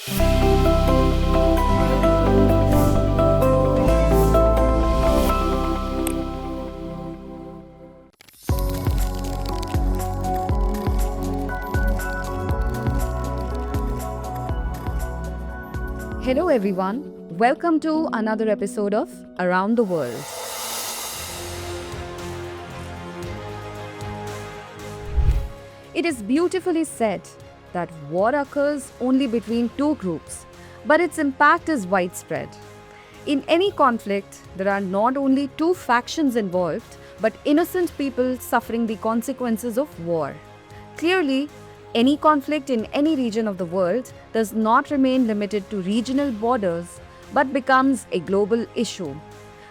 Hello, everyone. Welcome to another episode of Around the World. It is beautifully said that war occurs only between two groups, but its impact is widespread. In any conflict, there are not only two factions involved, but innocent people suffering the consequences of war. Clearly, any conflict in any region of the world does not remain limited to regional borders but becomes a global issue.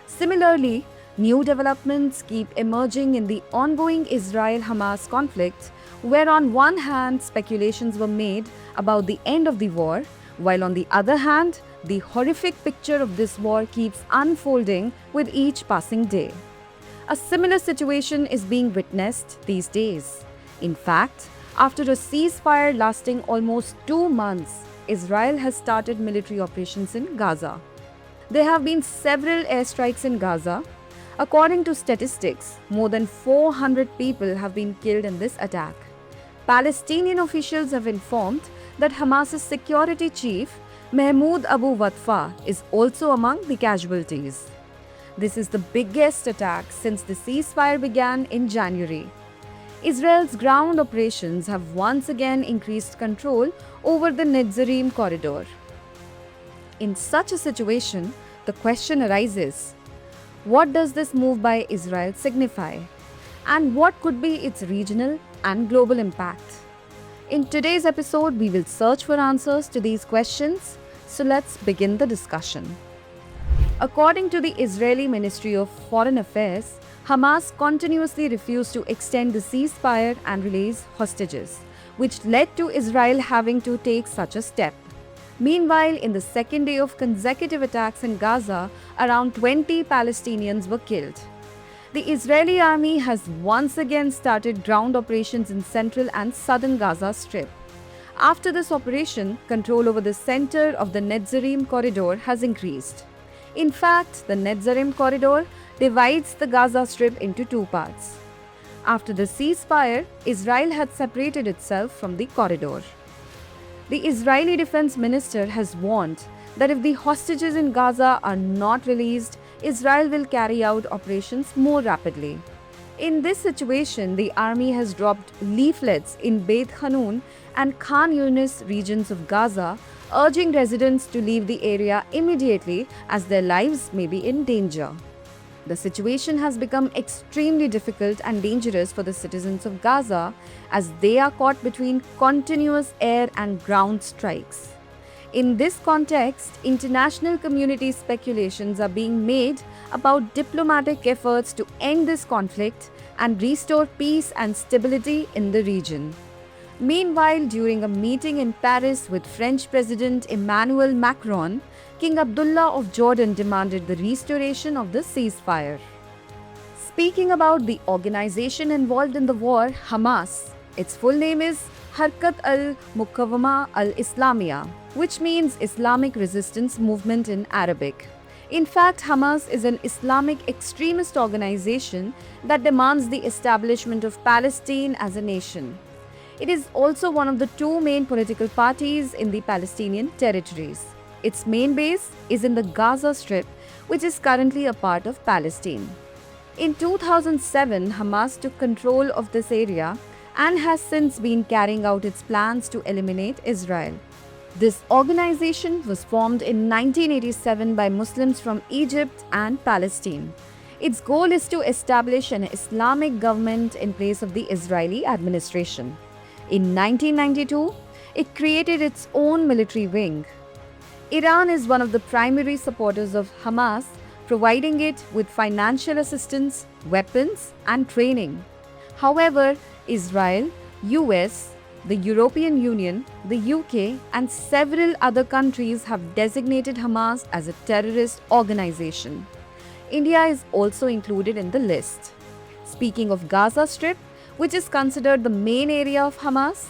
Similarly, new developments keep emerging in the ongoing Israel-Hamas conflict, where on one hand speculations were made about the end of the war, while on the other hand, the horrific picture of this war keeps unfolding with each passing day. A similar situation is being witnessed these days. In fact, after a ceasefire lasting almost 2 months, Israel has started military operations in Gaza. There have been several airstrikes in Gaza. According to statistics, more than 400 people have been killed in this attack. Palestinian officials have informed that Hamas's security chief, Mahmoud Abu Watfa, is also among the casualties. This is the biggest attack since the ceasefire began in January. Israel's ground operations have once again increased control over the Netzarim corridor. In such a situation, the question arises, what does this move by Israel signify? And what could be its regional and global impact? In today's episode, we will search for answers to these questions, so let's begin the discussion. According to the Israeli Ministry of Foreign Affairs, Hamas continuously refused to extend the ceasefire and release hostages, which led to Israel having to take such a step. Meanwhile, in the second day of consecutive attacks in Gaza, around 20 Palestinians were killed. The Israeli army has once again started ground operations in central and southern Gaza Strip. After this operation, control over the center of the Netzarim corridor has increased. In fact, the Netzarim corridor divides the Gaza Strip into two parts. After the ceasefire, Israel had separated itself from the corridor. The Israeli defense minister has warned that if the hostages in Gaza are not released, Israel will carry out operations more rapidly. In this situation, the army has dropped leaflets in Beit Hanun and Khan Yunis regions of Gaza, urging residents to leave the area immediately as their lives may be in danger. The situation has become extremely difficult and dangerous for the citizens of Gaza as they are caught between continuous air and ground strikes. In this context, international community speculations are being made about diplomatic efforts to end this conflict and restore peace and stability in the region. Meanwhile, during a meeting in Paris with French President Emmanuel Macron, King Abdullah of Jordan demanded the restoration of the ceasefire. Speaking about the organization involved in the war, Hamas, its full name is Harkat al-Muqawama al-Islamiyya, which means Islamic Resistance Movement in Arabic. In fact, Hamas is an Islamic extremist organization that demands the establishment of Palestine as a nation. It is also one of the two main political parties in the Palestinian territories. Its main base is in the Gaza Strip, which is currently a part of Palestine. In 2007, Hamas took control of this area and has since been carrying out its plans to eliminate Israel. This organization was formed in 1987 by Muslims from Egypt and Palestine. Its goal is to establish an Islamic government in place of the Israeli administration. In 1992, it created its own military wing. Iran is one of the primary supporters of Hamas, providing it with financial assistance, weapons, and training. However, Israel, US, the European Union, the UK, and several other countries have designated Hamas as a terrorist organization. India is also included in the list. Speaking of Gaza Strip, which is considered the main area of Hamas,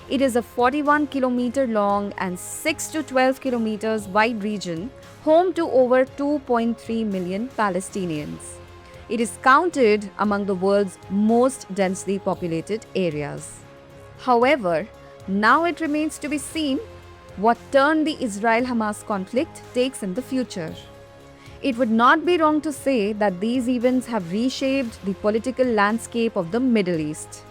It is a 41 kilometer long and 6 to 12 kilometers wide region, home to over 2.3 million Palestinians. It is counted among the world's most densely populated areas. However, now it remains to be seen what turn the Israel-Hamas conflict takes in the future. It would not be wrong to say that these events have reshaped the political landscape of the Middle East.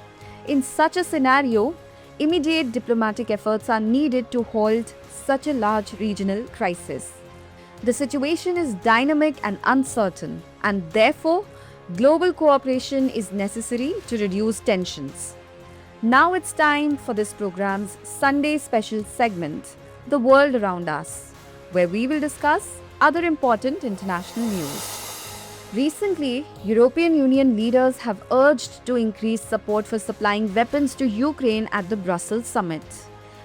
In such a scenario, immediate diplomatic efforts are needed to halt such a large regional crisis. The situation is dynamic and uncertain, and therefore, global cooperation is necessary to reduce tensions. Now it's time for this program's Sunday special segment, The World Around Us, where we will discuss other important international news. Recently, European Union leaders have urged to increase support for supplying weapons to Ukraine at the Brussels summit.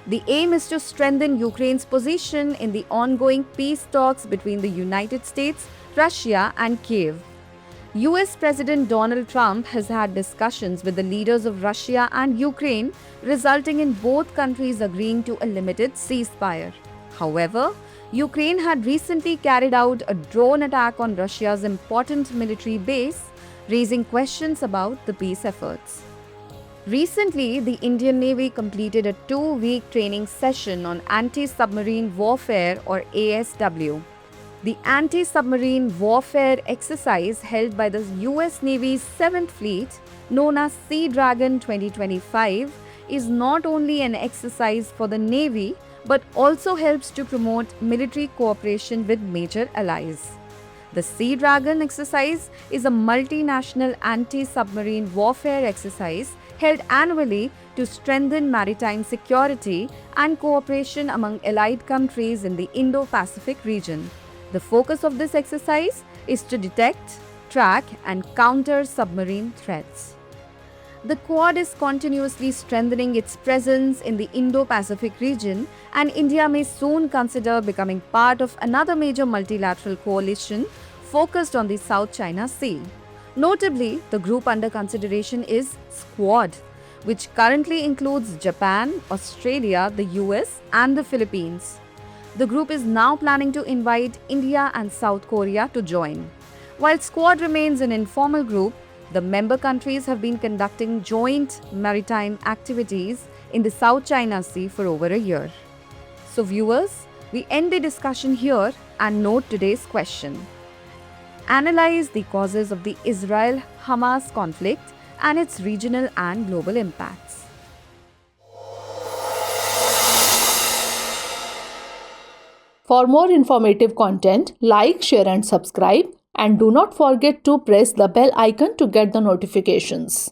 The aim is to strengthen Ukraine's position in the ongoing peace talks between the United States, Russia, and Kiev. US President Donald Trump has had discussions with the leaders of Russia and Ukraine, resulting in both countries agreeing to a limited ceasefire. However, Ukraine had recently carried out a drone attack on Russia's important military base, raising questions about the peace efforts. Recently, the Indian Navy completed a 2-week training session on anti-submarine warfare or ASW. The anti-submarine warfare exercise held by the US Navy's 7th Fleet, known as Sea Dragon 2025, is not only an exercise for the Navy but also helps to promote military cooperation with major allies. The Sea Dragon exercise is a multinational anti-submarine warfare exercise held annually to strengthen maritime security and cooperation among allied countries in the Indo-Pacific region. The focus of this exercise is to detect, track, and counter submarine threats. The Quad is continuously strengthening its presence in the Indo-Pacific region, and India may soon consider becoming part of another major multilateral coalition focused on the South China Sea. Notably, the group under consideration is Quad, which currently includes Japan, Australia, the US, and the Philippines. The group is now planning to invite India and South Korea to join. While Quad remains an informal group, the member countries have been conducting joint maritime activities in the South China Sea for over a year. So viewers, we end the discussion here and note today's question. Analyze the causes of the Israel-Hamas conflict and its regional and global impacts. For more informative content, like, share and subscribe, and do not forget to press the bell icon to get the notifications.